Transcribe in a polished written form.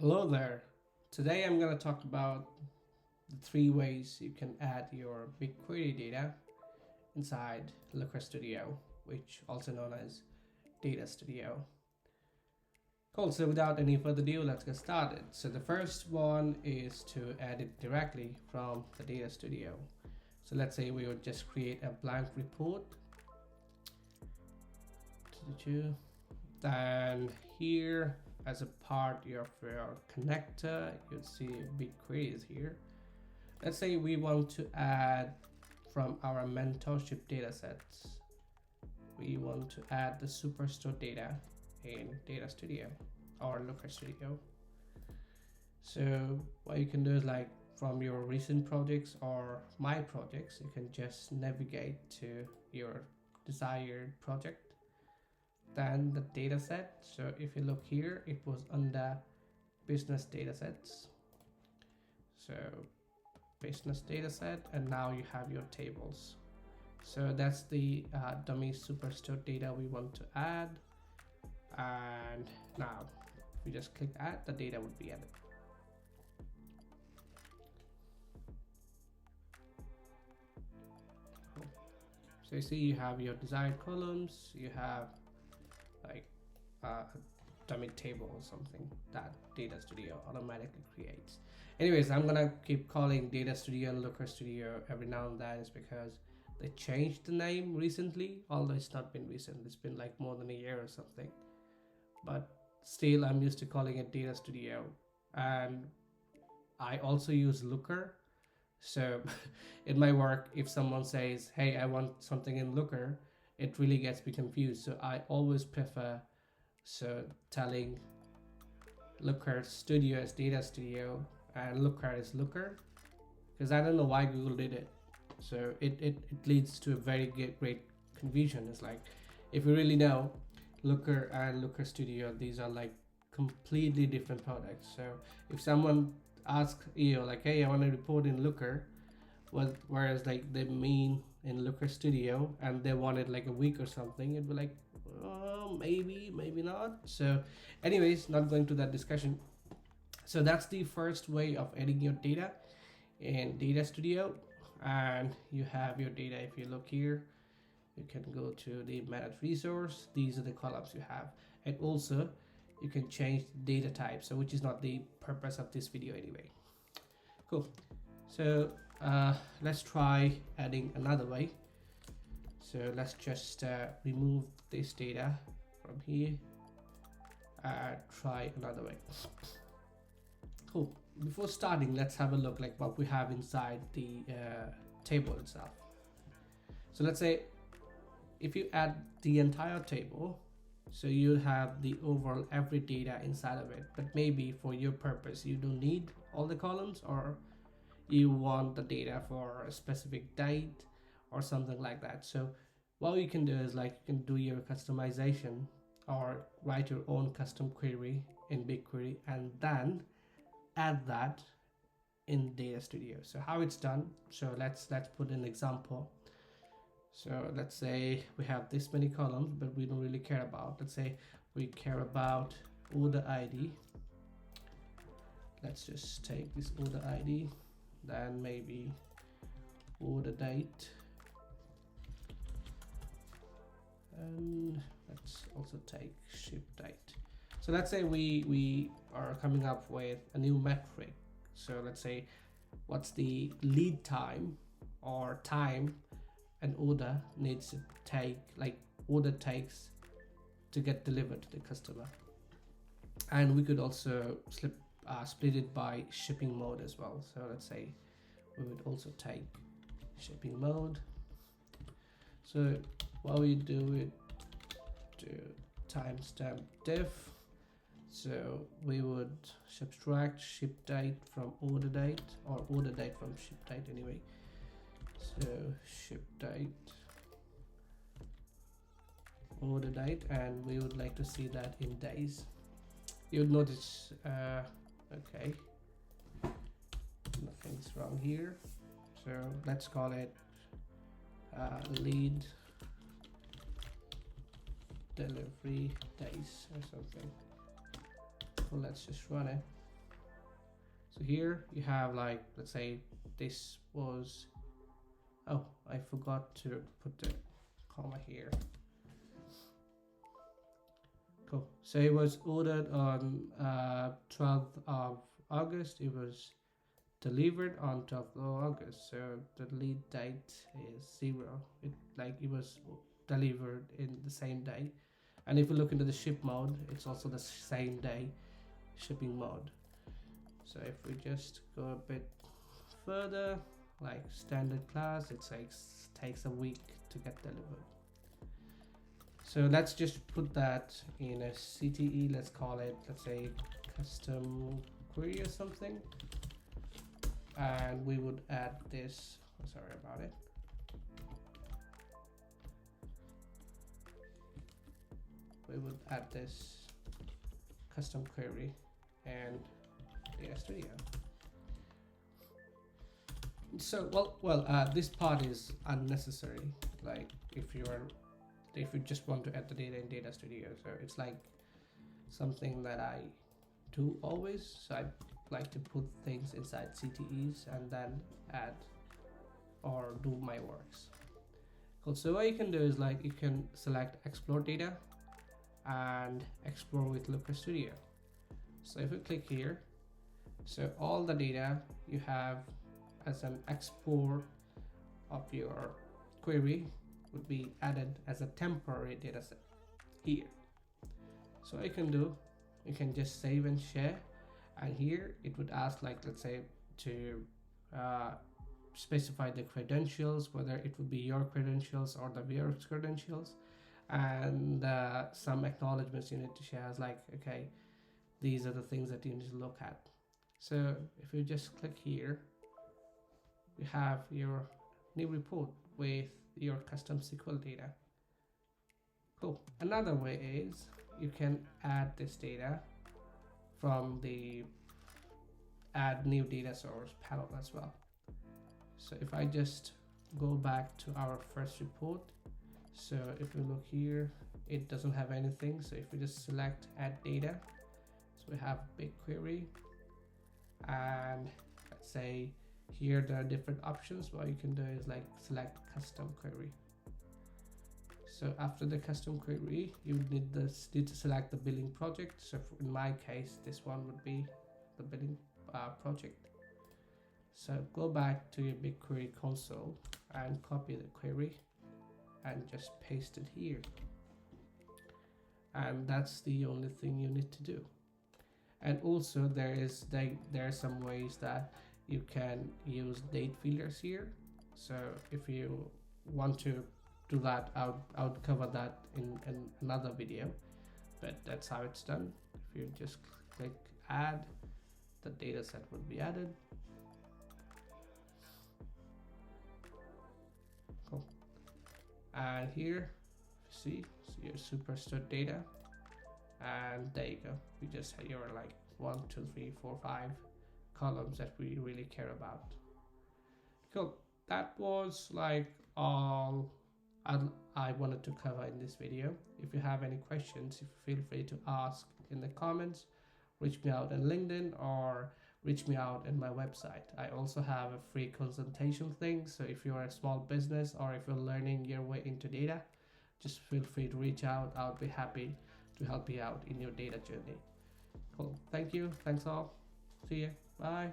Hello there. Today I'm going to talk about the three ways you can add your BigQuery data inside Looker Studio, which also known as Data Studio. Cool, so without any further ado, let's get started. So the first one is to add it directly from the Data Studio. So let's say we would just create a blank report. Then here as a part of your connector, you'll see BigQuery is here. Let's say we want to add from our mentorship datasets. We want to add the Superstore data in Data Studio or Looker Studio. So what you can do is like from your recent projects or my projects, you can just navigate to your desired project, then the dataset. So if you look here, it was under business datasets. So business dataset, and now you have your tables. So that's the dummy Superstore data we want to add. And now if we just click add, the data would be added. Cool. So you see you have your desired columns, you have like a dummy table or something that Data Studio automatically creates. Anyways, I'm gonna keep calling Data Studio and Looker Studio every now and then, is because they changed the name recently, although it's not been recent, it's been like more than a year or something. But still, I'm used to calling it Data Studio. And I also use Looker. So in my work, if someone says, hey, I want something in Looker, it really gets me confused. So I always prefer telling Looker Studio as Data Studio and Looker is Looker, because I don't know why Google did it. So it leads to a very great confusion. It's like, if you really know, Looker and Looker Studio, these are like completely different products. So if someone asks you like, hey, I want to report in Looker, whereas like they mean in Looker Studio and they want it like a week or something, it'd be like, oh, maybe not. So anyways, not going to that discussion. So that's the first way of adding your data in Data Studio. And you have your data. If you look here, you can go to the manage resource. These are the columns you have, and also you can change data type, so which is not the purpose of this video anyway. Cool. So let's try adding another way. So let's just remove this data from here and try another way. Cool. Before starting, let's have a look like what we have inside the table itself. So let's say if you add the entire table, so you'll have the overall every data inside of it, but maybe for your purpose you don't need all the columns, or you want the data for a specific date or something like that. So what you can do is like you can do your customization or write your own custom query in BigQuery and then add that in Data Studio. So how it's done, so let's put an example. So let's say we have this many columns, but we don't really care about, let's say we care about order ID. Let's just take this order ID, then maybe order date, and let's also take ship date. So let's say we are coming up with a new metric. So let's say what's the lead time or time an order needs to take, like order takes to get delivered to the customer. And we could also split it by shipping mode as well. So let's say we would also take shipping mode. So what we do it to timestamp diff. So we would subtract ship date from order date, or order date from ship date anyway. So ship date, order date, and we would like to see that in days. You'll notice, okay, nothing's wrong here. So let's call it lead delivery days or something. So let's just run it. So here you have like, let's say this was, oh, I forgot to put the comma here. Cool. So it was ordered on 12th of August. It was delivered on 12th of August. So the lead date is 0. It was delivered in the same day. And if you look into the ship mode, it's also the same day shipping mode. So if we just go a bit further, like standard class, it takes a week to get delivered. So let's just put that in a CTE. Let's call it, let's say, custom query or something, and we would add this. Sorry about it. We would add this custom query and Data Studio. So this part is unnecessary. Like if you just want to add the data in Data Studio, so it's like something that I do always. So I like to put things inside CTEs and then add or do my works. Cool. So what you can do is like you can select Explore Data and Explore with Looker Studio. So if you click here, so all the data you have as an export of your query would be added as a temporary data set here. So what you can do, you can just save and share, and here it would ask, like, let's say, to specify the credentials, whether it would be your credentials or the viewer's credentials, and some acknowledgements you need to share, as like, okay, these are the things that you need to look at. So if you just click here, you have your new report with your custom SQL data. Cool. Another way is you can add this data from the add new data source panel as well. So if I just go back to our first report, so if you look here, it doesn't have anything. So if we just select add data, so we have BigQuery, and let's say here there are different options. What you can do is like select custom query. So after the custom query, you need to select the billing project. So in my case, this one would be the billing project. So go back to your BigQuery console and copy the query and just paste it here. And that's the only thing you need to do. And also there are some ways that you can use date filters here. So if you want to do that, I would cover that in another video, but that's how it's done. If you just click add, the data set would be added. Cool. And here, see your superstore data, and there you go. You just have your like 1, 2, 3, 4, 5 columns that we really care about. Cool. That was like all I wanted to cover in this video. If you have any questions, feel free to ask in the comments, reach me out on LinkedIn, or reach me out in my website. I also have a free consultation thing, so if you're a small business or if you're learning your way into data, just feel free to reach out. I'll be happy to help you out in your data journey. Cool. Thank you. Thanks all. See ya. Bye.